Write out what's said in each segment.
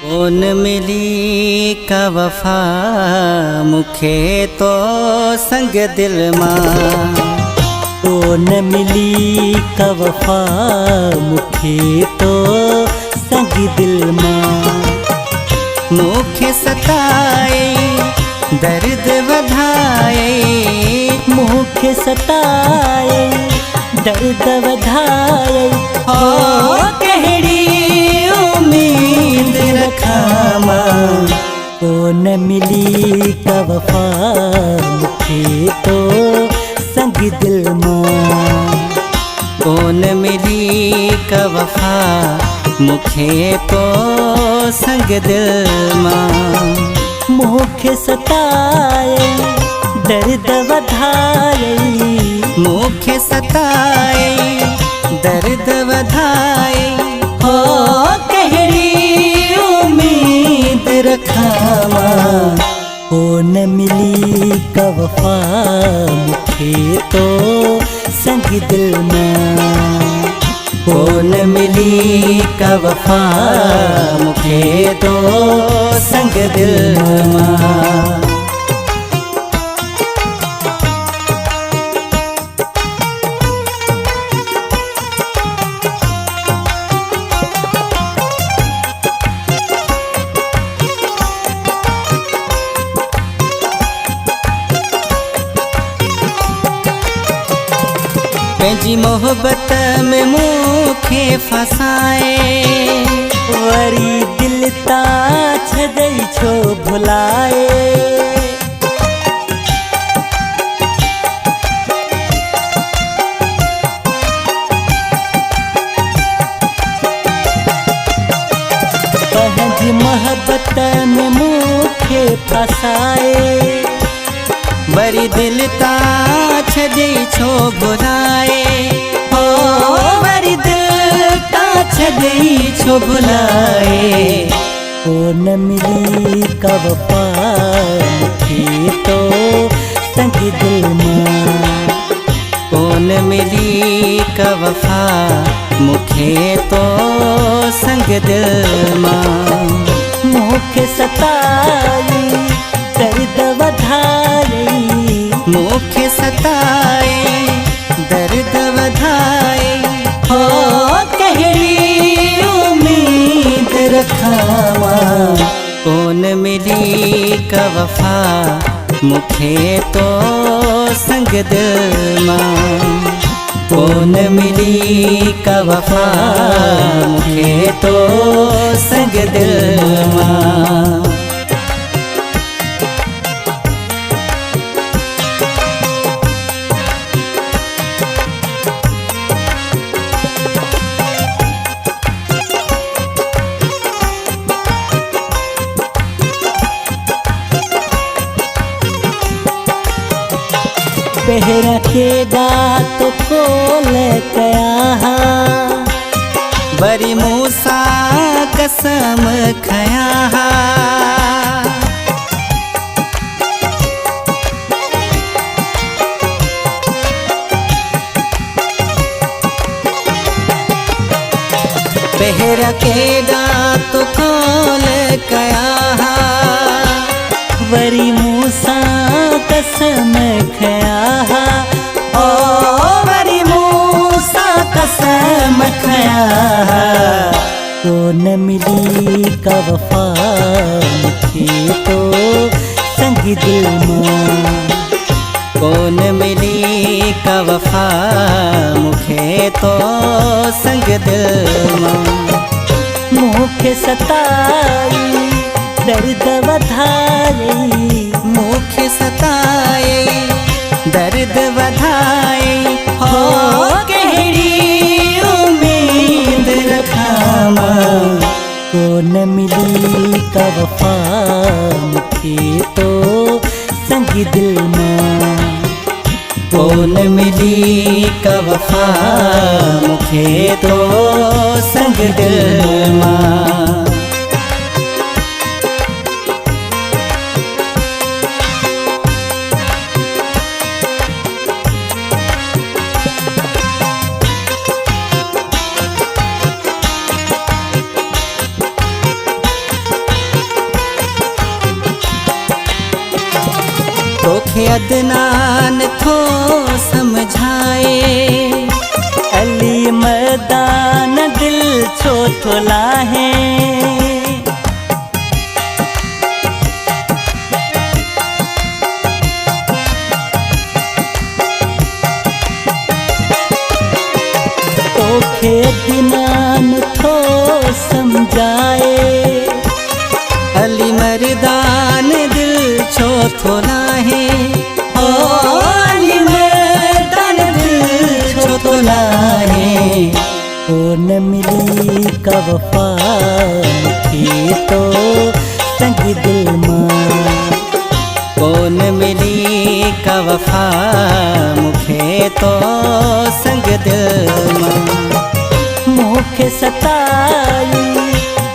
कौन मिली का वफा मुखे तो संग दिल मां। कौन मिली का वफा मुखे तो संग दिल मां। मुखे सताए दर्द वधाए, मुखे सताए दर्द वधाए। हो कहड़ी उम्मीद रखा मां। कौन मिली का वफा मुखे तो संग दिल मां। कौन मिली का वफा मुखे तो संग दिल मां। मुखे सताए दर्द वधाए, मुखे सताए दर्द वधाए। हो कहड़ी उम्मीद रखा मां। कौन मिली का वफा मुखे तो संग दिल मां। कौन मिली का वफा मुखे तो संग दिल मां। पंहिंजी मोहब्बत में मुखे फसाए, वरी दिल ता छॾई छो भुलाए। पंहिंजी मोहब्बत में मुखे फसाए, वरी दिल ता छॾई छो भुलाए। हो वरी दिल ता छॾई छो भुलाए। कौन मिली का वफा मुखे तो संग दिल मां। कौन मिली का वफा मुखे तो संग दिल मां। मुखे सताई दर्द वधाए, मुखे सताए दर्द वधाए। हो कहड़ी उम्मीद रखा मां। कौन मिली का वफा मुखे तो संग दिल मां। कौन मिली का वफा मुखे तो संग दिल मां। पहिरा केॾा तो कोल कया, वरी मूसा कसम खया। पहिरा केॾा तो कोल कया, वरी मूसा कसम खया। ओ वरी मूसा कसम खया। कौन मिली का वफा मुखे तो संग दिल मां। कौन मिली का वफा मुखे तो संग दिल मां। मुखे सताई दर्द वधाए, मुखे सताए दर्द वधाए। हो कहड़ी उम्मीद रखा मां। कौन मिली का वफा मुखे तो संग दिल मां। कौन मिली का वफा मुखे तो संग दिल मां। मूंखे अदनान थो समझाए। अली मर्दान दिल छो थो लाहे। तोखे अदनान थो समझाए। अली मर्दान दिल छो थो लाहे। ओ अली मर्दान दिल छो थो लाहे। ओ न मिली का वफा मूंखे तो संग दिल मां। कोन मिली का वफा मूंखे तो संग दिल मां। मूंखे सताई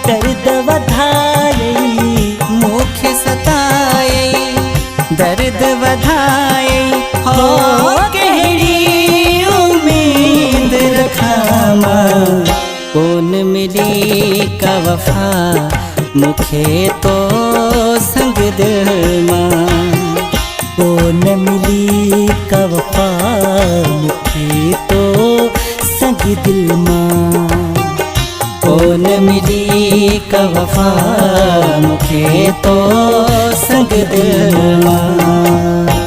दर्द वधाई। मूंखे सताए दर्द वधाए। हो कहिड़ी उम्मीद रखां मां। कोन मिली का वफा मूंखे तो संग दिल मां। ओ न मिली का वफा मूंखे तो संग दिल मां। कोन मिली का वफा मूंखे तो संग दिल मां।